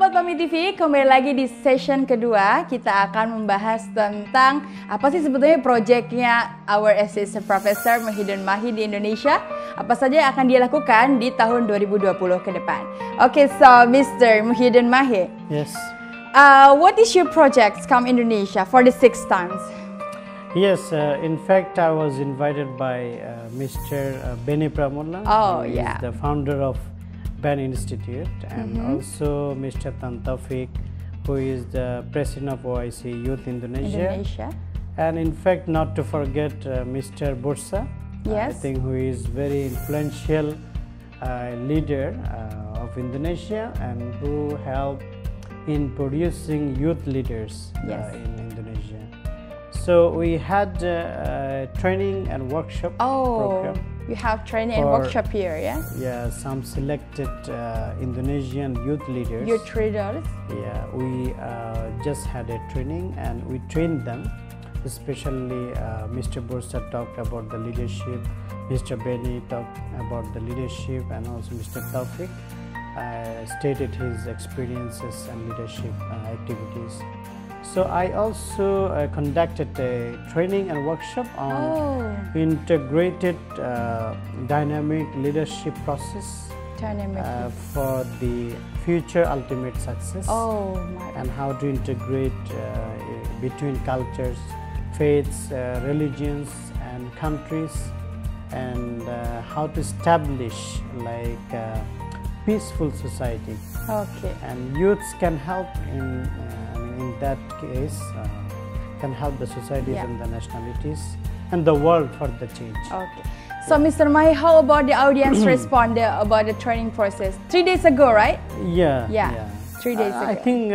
Sobat PAMI TV, kembali lagi di session kedua. Kita akan membahas tentang apa sih sebetulnya proyeknya our assistant professor Mohiuddin Mahi di Indonesia. Apa saja yang akan dia lakukan di tahun 2020 ke depan. Okay, so Mr. Mohiuddin Mahi. Yes. What is your project come Indonesia for the 6th times? Yes, in fact, I was invited by Mr. Beni Pramola, who is the founder of PAN Institute, and also Mr. Taufik, who is the president of OIC Youth Indonesia. And in fact, not to forget Mr. Bursa, I think, who is very influential leader of Indonesia and who helped in producing youth leaders in Indonesia. So we had training and workshop program. You have training and workshop here, yeah? Yeah, some selected Indonesian youth leaders. Youth leaders? Yeah, we just had a training and we trained them. Especially Mr. Bursa talked about the leadership, Mr. Beni talked about the leadership, and also Mr. Taufik stated his experiences and leadership activities. So I also conducted a training and workshop on integrated dynamic leadership process for the future ultimate success, and how to integrate between cultures, faiths, religions and countries, and how to establish like peaceful society. And youths can help in that case, can help the societies and the nationalities and the world for the change. So Mr. Mahi, how about the audience responded about the training process? 3 days ago, right? Yeah. 3 days ago. I think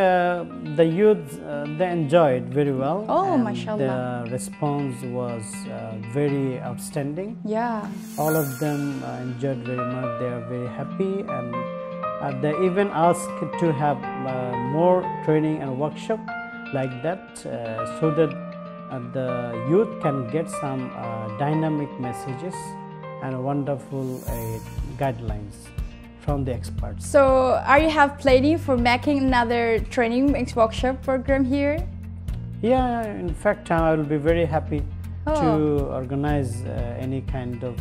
the youth, they enjoyed very well. Mashallah. The response was very outstanding. All of them enjoyed very much. They are very happy, and they even asked to have more training and workshop like that, so that the youth can get some dynamic messages and wonderful guidelines from the experts. So are you have planning for making another training workshop program here? Yeah, in fact, I will be very happy to organize any kind of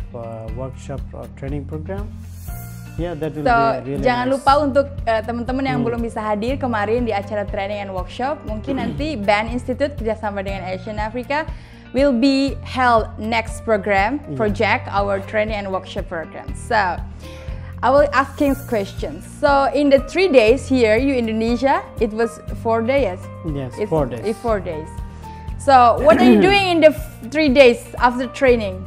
workshop or training program. Yeah, that will be really jangan nice. lupa untuk teman-teman yang belum bisa hadir kemarin di acara training and workshop, mungkin nanti PAN Institute kerjasama dengan Asia-Afrika will be held next program, project our training and workshop program. So I will asking questions. So in the 3 days here, you Indonesia, it was 4 days. Yes, 4 days. 4 days. So what are you doing in the 3 days after training?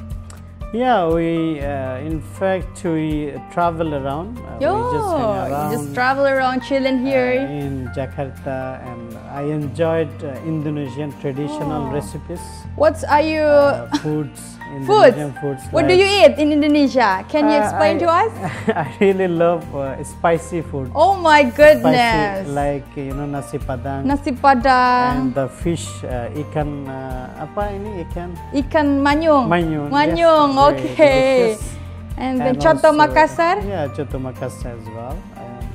Yeah, we in fact we travel around. We just hang around. You just travel around, chilling here in Jakarta, and I enjoyed Indonesian traditional recipes. What are you foods? Indonesian foods. What do you eat in Indonesia? Can you explain to us? I really love spicy food. Oh my goodness! Spicy, like nasi padang. Nasi padang. And the fish, ikan apa ini ikan? Ikan manyung. Manyung. Yes, okay. And then Coto Makassar. Yeah, Coto Makassar as well.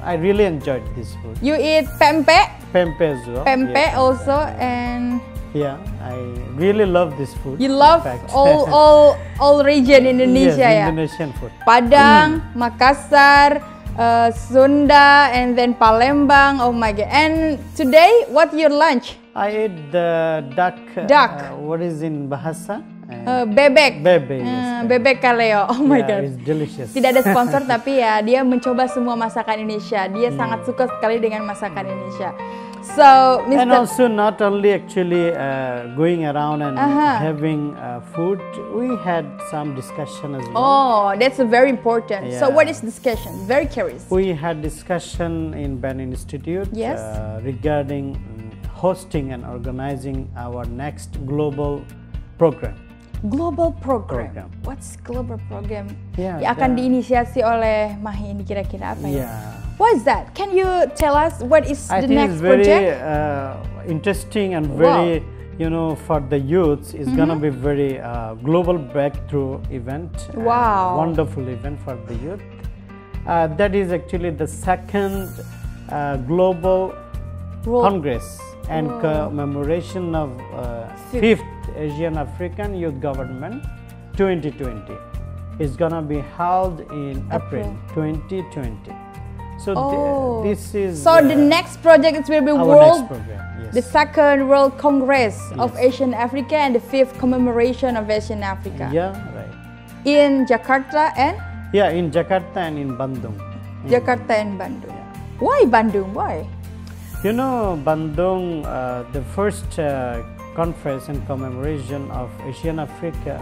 I really enjoyed this food. You eat pempek? Pempek as well. Pempek also, and yeah, I really love this food. You love all region Indonesia, yes, Indonesian food. Padang, Makassar, Sunda, and then Palembang. Oh my god! And today, what your lunch? I ate the duck. What is in bahasa? Bebek. Yes, bebek kaleo. Oh my god. It's delicious. Tidak ada sponsor tapi ya dia mencoba semua masakan Indonesia. Dia sangat suka sekali dengan masakan Indonesia. So, Mr. And also not only actually going around and having food, we had some discussion as well. Oh, that's very important. So what is discussion? Very curious. We had discussion in PAN Institute regarding hosting and organizing our next global program. Global program. What's global program? Yang akan diinisiasi oleh Mahi ini kira-kira apa ya? What is that? Can you tell us what is the next project? I think it's very interesting and very, for the youths, it's gonna be very global breakthrough event. Wow. Wonderful event for the youth. That is actually the second Global World- Congress and commemoration of 5th Asian African Youth Government 2020. It's gonna be held in April 2020. So this is so the next project it will be our World, next program. Yes. the second World Congress of Yes. Asian Africa and the 5th commemoration of Asian Africa Yeah, right. in Jakarta and Yeah, in Jakarta and in Bandung. Jakarta and Bandung. Why Bandung? Why? You know, Bandung, the first conference and commemoration of Asian Africa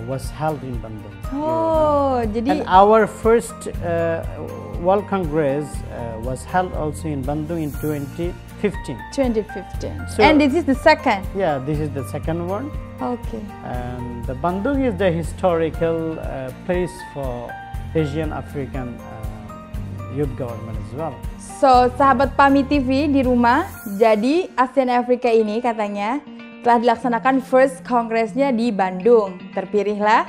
was held in Bandung. Oh, jadi And our first World Congress was held also in Bandung in 2015. 2015. So- And this is the second. Yeah, this is the second one. Okay. And the Bandung is the historical place for Asian African youth government as well. So, sahabat PAMI TV di rumah, jadi ASEAN Afrika ini katanya telah dilaksanakan first kongresnya di Bandung. Terpilihlah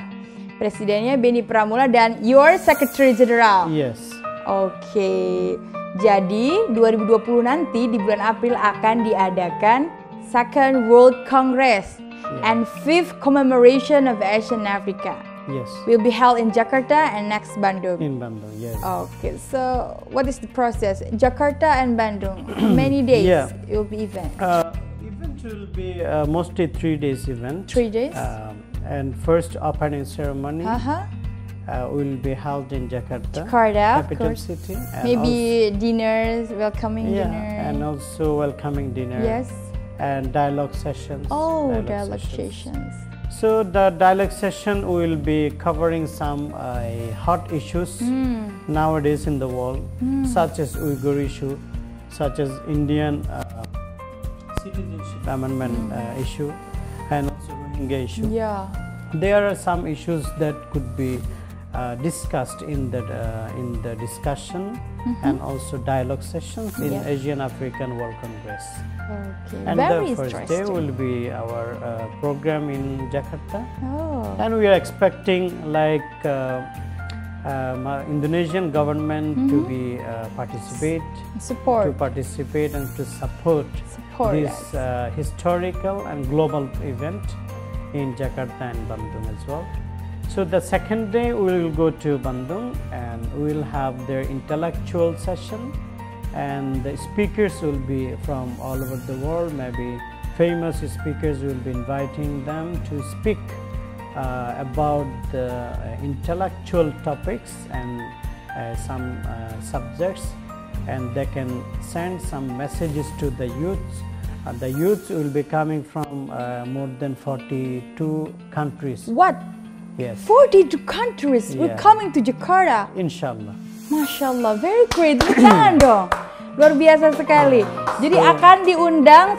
presidennya Benny Pramula dan your Secretary Jenderal. Yes. Oke. Jadi 2020 nanti di bulan April akan diadakan Second World Congress and 5th commemoration of Asian Africa. Yes. Will be held in Jakarta and next Bandung. In Bandung, yes. Okay, so what is the process? Jakarta and Bandung, many days Yeah. it will be event. Event will be mostly 3 days event. 3 days? And first opening ceremony Uh-huh. will be held in Jakarta, Jakarta, of capital course. city. And Maybe dinners, welcoming also, dinner. and also welcoming dinner. Yes. And dialogue sessions. Oh, dialogue sessions. So the dialogue session will be covering some hot issues nowadays in the world, such as Uyghur issue, such as Indian citizenship amendment issue, and also Rohingya issue. Yeah. There are some issues that could be discussed in the discussion and also dialogue sessions in Yes. Asian African World Congress. Okay. And Very the first day interesting. will be our program in Jakarta, Oh. and we are expecting like Indonesian government to be Support. participate and to support this historical and global event in Jakarta and Bandung as well. So the second day we will go to Bandung and we will have their intellectual session, and the speakers will be from all over the world. Maybe famous speakers will be inviting them to speak about the intellectual topics and some subjects, and they can send some messages to the youth. The youth will be coming from more than 42 countries. What? Yes. 42 countries will Yeah. coming to Jakarta. Inshallah. Masya Allah, very great. Jangan dong. Luar biasa sekali. Jadi akan diundang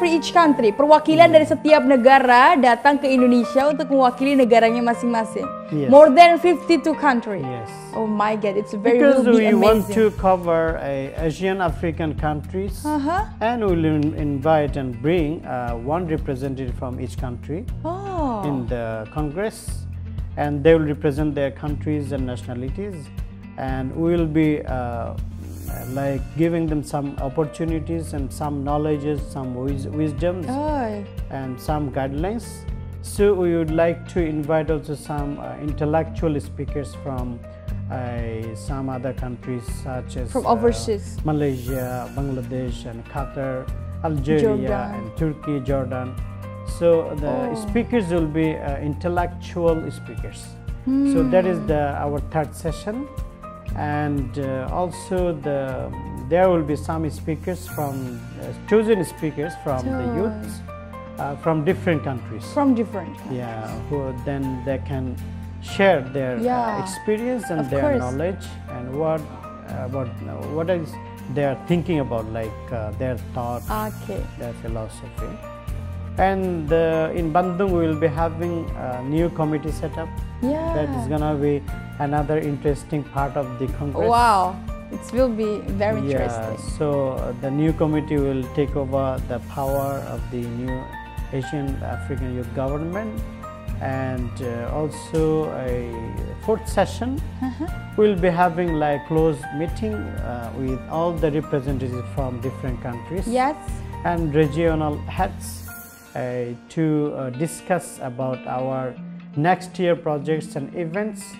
each country, perwakilan dari setiap negara datang ke Indonesia untuk mewakili negaranya masing-masing. Yes. More than 52 countries. Yes. Oh my God, it's very Because will be we want amazing. to cover Asian African countries, and we'll invite and bring one representative from each country in the Congress, and they will represent their countries and nationalities, and we will be like giving them some opportunities and some knowledges, some wisdoms, and some guidelines. So we would like to invite also some intellectual speakers from some other countries such as From overseas. Malaysia, Bangladesh, and Qatar, Algeria, Jordan. and Turkey, Jordan. So the speakers will be intellectual speakers. So that is our third session, and also there will be some speakers from chosen speakers from the youths from different countries. From different countries. Yeah, who then they can share their experience and their knowledge and what is they are thinking about, like their thoughts, their philosophy. And in Bandung we will be having a new committee set up. That is gonna be another interesting part of the Congress. Wow, it will be very interesting. So the new committee will take over the power of the new Asian African Youth Government, and also a fourth session. We'll be having like close meeting with all the representatives from different countries. Yes. And regional heads to discuss about our next year projects and events,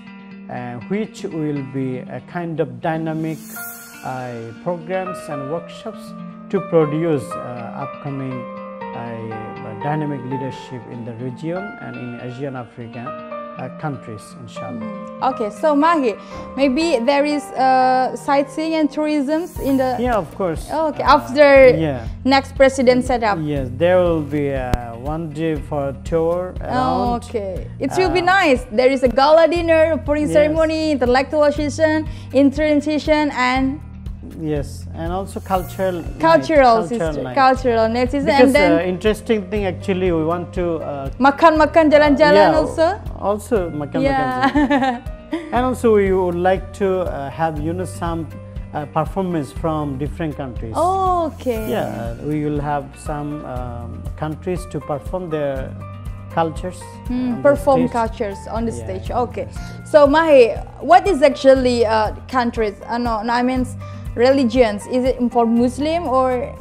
which will be a kind of dynamic programs and workshops to produce upcoming dynamic leadership in the region and in Asian African countries, inshallah. Okay, so Mahi, maybe there is sightseeing and tourism in the... Yeah, of course. Okay, after next president set up. Yes, there will be one day for tour around. Okay, it will be nice. There is a gala dinner, opening ceremony, intellectual session, intern session, and... Yes, and also cultural night. Cultural night. Because and then interesting thing, actually, we want to makan jalan-jalan also. Also makan. And also we would like to have some performance from different countries. Oh, okay. Yeah, we will have some countries to perform their cultures. Perform cultures on the stage. Okay. So Mahi, what is actually countries? No, I mean religions. Is it for Muslim or?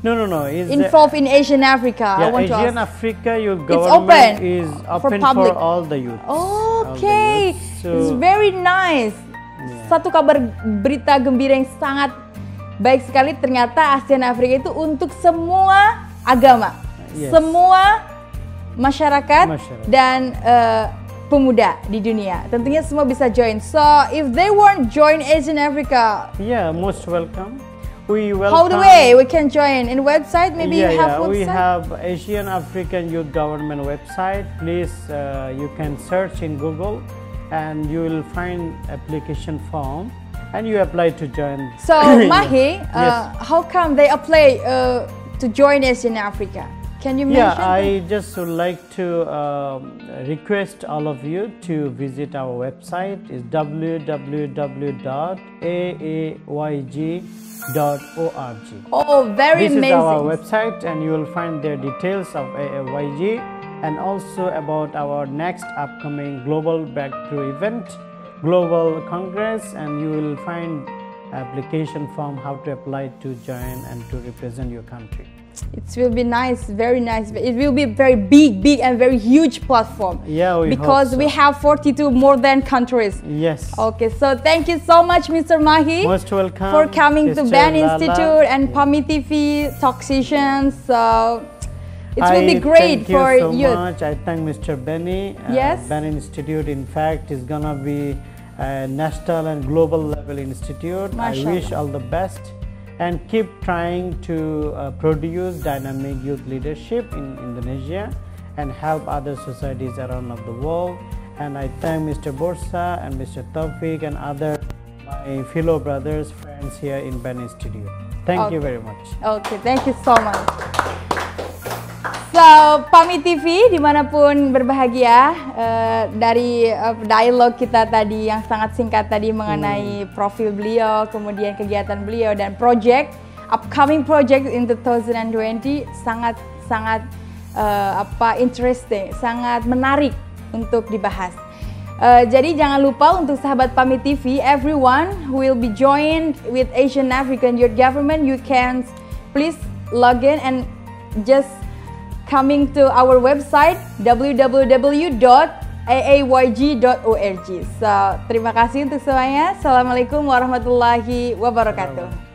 No. Involved in Asian Africa. Yeah, I want Asian to ask. Africa, your government is open for all the youth. Okay, it's very nice. Satu kabar berita gembira yang sangat baik sekali. Ternyata ASEAN Afrika itu untuk semua agama, semua masyarakat dan pemuda di dunia. Tentunya semua bisa join. So if they won't join Asian Africa, most welcome. We welcome. How the way we can join in website? Maybe you have website. We have Asian African Youth Government website. Please, you can search in Google, and you will find application form, and you apply to join. So Mahi, how come they apply to join Asian Africa? Can you mention? I just would like to request all of you to visit our website. It's www.aayg.org. Oh, very amazing. This is our website, and you will find their details of AAYG and also about our next upcoming Global Breakthrough event, Global Congress, and you will find application form how to apply to join and to represent your country. It will be nice, very nice. It will be very big and very huge platform. Yeah, because we have 42 more than countries. Yes. Okay, so thank you so much, Mr. Mahi. Most welcome. For coming to BAN Institute and PAMI TV talk sessions. So it will be great for you. Thank you so much. I thank Mr. Benny. Yes. BAN Institute, in fact, is gonna be a national and global level institute. Mashallah. I wish all the best. And keep trying to produce dynamic youth leadership in Indonesia and help other societies around the world. And I thank Mr. Borsa and Mr. Taufik and other my fellow brothers, friends here in BAN Institute. Thank you very much. Okay, thank you so much. So, PAMI TV dimanapun berbahagia, dari dialog kita tadi yang sangat singkat tadi mengenai profil beliau, kemudian kegiatan beliau dan upcoming project in 2020 sangat interesting, sangat menarik untuk dibahas. Jadi jangan lupa untuk sahabat PAMI TV, everyone who will be joined with Asian African Youth Government, you can please log in and just coming to our website www.aayg.org. So, terima kasih untuk semuanya. Assalamualaikum warahmatullahi wabarakatuh.